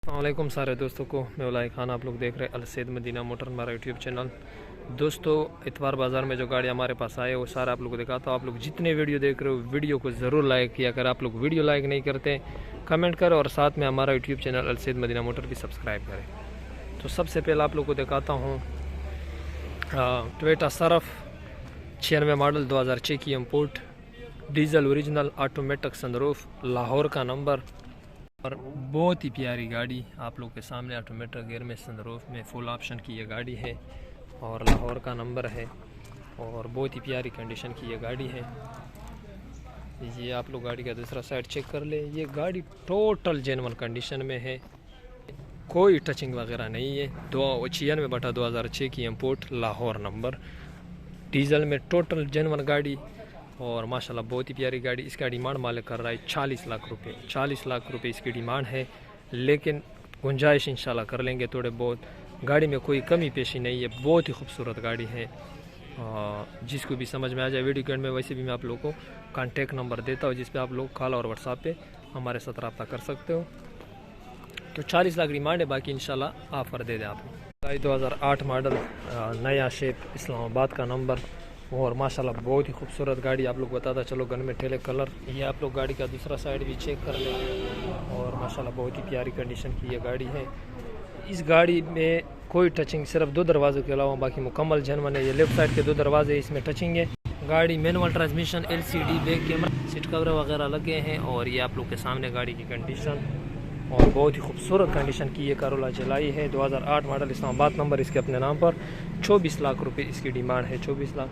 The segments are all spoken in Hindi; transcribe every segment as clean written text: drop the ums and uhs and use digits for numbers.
अस्सलाम वालेकुम सारे दोस्तों को, मैं उलाई खान। आप लोग देख रहे हैं अलसैद मदीना मोटर, हमारा यूट्यूब चैनल। दोस्तों, इतवार बाज़ार में जो गाड़ी हमारे पास आए वो सारा आप लोग को दिखाता हूँ। आप लोग जितने वीडियो देख रहे हो वीडियो को ज़रूर लाइक किया कर। आप लोग वीडियो लाइक नहीं करते कमेंट करें और साथ में हमारा यूट्यूब चैनल अलसैद मदीना मोटर भी सब्सक्राइब करें। तो सबसे पहले आप लोग को दिखाता हूँ टोयोटा सरफ 96 मॉडल 2006 की import, diesel original, automatic sunroof, Lahore का नंबर और बहुत ही प्यारी गाड़ी आप लोग के सामने। ऑटोमेटिक गियर में, सनरूफ में, फुल ऑप्शन की ये गाड़ी है और लाहौर का नंबर है और बहुत ही प्यारी कंडीशन की ये गाड़ी है। ये आप लोग गाड़ी का दूसरा साइड चेक कर ले। ये गाड़ी टोटल जेन्युइन कंडीशन में है, कोई टचिंग वगैरह नहीं है। 96/2006 की इम्पोर्ट, लाहौर नंबर, डीजल में, टोटल जेन्युइन गाड़ी और माशाल्लाह बहुत ही प्यारी गाड़ी। इसका डिमांड मालिक कर रहा है 40 लाख रुपए। 40 लाख रुपए इसकी डिमांड है, लेकिन गुंजाइश इंशाल्लाह कर लेंगे थोड़े बहुत। गाड़ी में कोई कमी पेशी नहीं है, बहुत ही खूबसूरत गाड़ी है। जिसको भी समझ में आ जाए वीडियो के एंड में, वैसे भी मैं आप लोगों को कांटेक्ट नंबर देता हूँ जिस पे आप लोग कॉल और व्हाट्सएप पे हमारे साथ रब्ता कर सकते हो। तो 40 लाख डिमांड है, बाकी इंशाल्लाह ऑफर दे दें आपको। 2008 मॉडल, नया शेप, इस्लामाबाद का नंबर और माशाल्लाह बहुत ही खूबसूरत गाड़ी। आप लोग बताता चलो गन में ठेले कलर। ये आप लोग गाड़ी का दूसरा साइड भी चेक कर लें और माशाल्लाह बहुत ही प्यारी कंडीशन की ये गाड़ी है। इस गाड़ी में कोई टचिंग, सिर्फ 2 दरवाज़ों के अलावा बाकी मुकम्मल जेन्युइन है। ये लेफ्ट साइड के 2 दरवाजे इसमें टचिंग है। गाड़ी manual transmission, LCD, back camera, seat cover वगैरह लगे हैं और ये आप लोग के सामने गाड़ी की कंडीशन और बहुत ही खूबसूरत कंडीशन की ये करोला चलाई है। 2008 मॉडल, इस्लामाबाद नंबर इसके अपने नाम पर। 24 लाख रुपए इसकी डिमांड है, 24 लाख।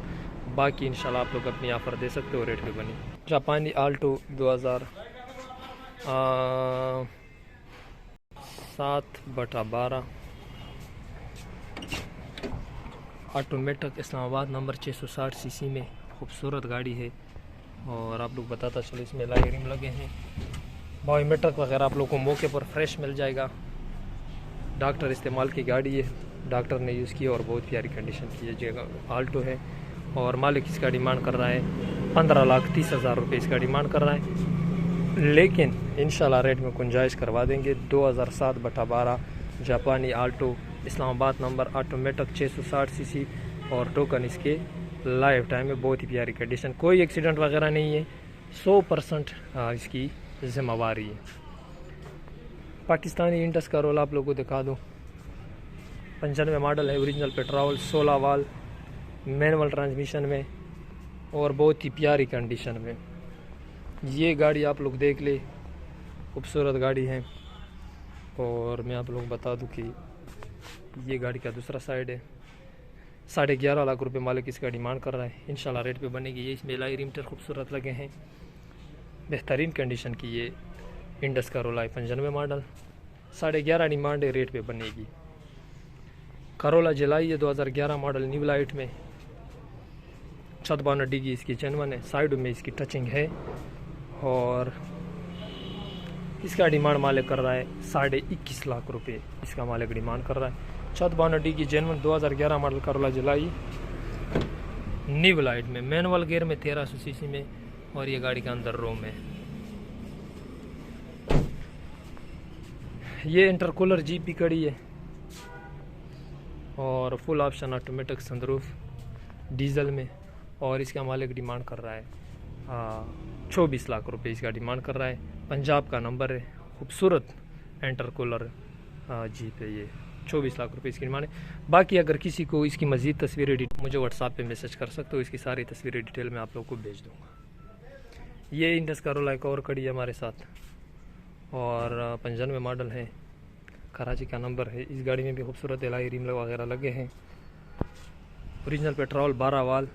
बाकी इंशाल्लाह आप लोग अपनी ऑफ़र दे सकते हो, रेट पे बनी। जापानी Alto 2007/12 automatic, Islamabad number, 660 CC में खूबसूरत गाड़ी है और आप लोग बताता चलो इसमें लाइट रिम लगे हैं। बायोमेट्रिक वगैरह आप लोग को मौके पर फ्रेश मिल जाएगा। डॉक्टर इस्तेमाल की गाड़ी है, डॉक्टर ने यूज़ की और बहुत प्यारी कंडीशन की जगह आल्टो है और मालिक इसका डिमांड कर रहा है 15,30,000 रुपये इसका डिमांड कर रहा है, लेकिन इंशाल्लाह रेट में गुंजाइश करवा देंगे। 2007/12 जापानी Alto, Islamabad number, automatic, 660 CC और टोकन इसके लाइफ टाइम में। बहुत ही प्यारी कंडीशन, कोई एक्सीडेंट वगैरह नहीं है, 100% इसकी जिम्मेवारी है। पाकिस्तानी इंडस का रोल आप लोगों को दिखा दूँ। 95 मॉडल है, ओरिजिनल पेट्रोल, 16 वाल, मैनुअल ट्रांसमिशन में और बहुत ही प्यारी कंडीशन में। ये गाड़ी आप लोग देख ले, खूबसूरत गाड़ी है और मैं आप लोग बता दूं कि ये गाड़ी का दूसरा साइड है। 11.5 लाख रुपए मालिक इसका डिमांड कर रहा है, इंशाल्लाह रेट पे बनेगी। ये इसमें लाई रिमटर खूबसूरत लगे हैं, बेहतरीन कंडीशन की ये इंडस का रोला है। 95 मॉडल, 11.5 डिमांड है, रेट पे बनेगी। करोला जलाई है 2011 मॉडल, न्यू लाइट में, छत बोनट की इसकी जेन्युइन है, साइड में इसकी टचिंग है और इसका डिमांड मालिक कर रहा है 21.5 लाख रुपए इसका मालिक डिमांड कर रहा है। छत बोनट की जेन्युइन 2011 मॉडल करोला जलाई, न्यू लाइट में, मैनुअल गियर में, 1300 सीसी में और ये गाड़ी का अंदर रोम है। ये इंटरकूलर जीपी कड़ी है और full option automatic sunroof, diesel में और इसका मालिक डिमांड कर रहा है 24 लाख रुपए इसका डिमांड कर रहा है। पंजाब का नंबर है, खूबसूरत इंटरकूलर जीप है ये। 24 लाख रुपए इसकी डिमांड है। बाकी अगर किसी को इसकी मज़ीद तस्वीरें मुझे व्हाट्सएप पे मैसेज कर सकते हो, इसकी सारी तस्वीरें डिटेल में आप लोग को भेज दूँगा। ये इंडस करोला एक और कड़ी है हमारे साथ और 95 मॉडल है, कराची का नंबर है। इस गाड़ी में भी खूबसूरत एलाई रिम वगैरह लगे हैं। ओरिजिनल पेट्रोल, 12 वाल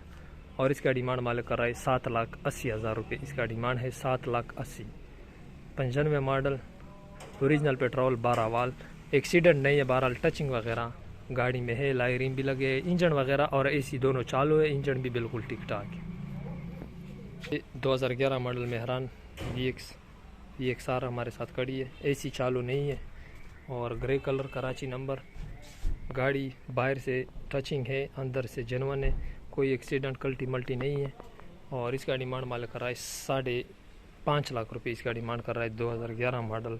और इसका डिमांड मालिक कर रहा है 7,80,000 रुपये इसका डिमांड है, 7,80,000। 95 मॉडल, ओरिजिनल पेट्रोल, 12 वाल, एक्सीडेंट नहीं है, बहरहाल टचिंग वगैरह गाड़ी में है, लाई रिम भी लगे हैं, इंजन वगैरह और AC दोनों चालू है, इंजन भी बिल्कुल ठीक ठाक है। 2011 मॉडल मेहरान VXR हमारे साथ खड़ी है, AC चालू नहीं है और ग्रे कलर, कराची नंबर। गाड़ी बाहर से टचिंग है, अंदर से जेन्युइन है, कोई एक्सीडेंट कल्टी मल्टी नहीं है और इसका डिमांड मालिक कर रहा है 5.5 लाख रुपए इसका डिमांड कर रहा है। 2011 मॉडल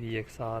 VXR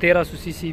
1300 cc,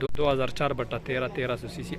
2004/13 1300 cc,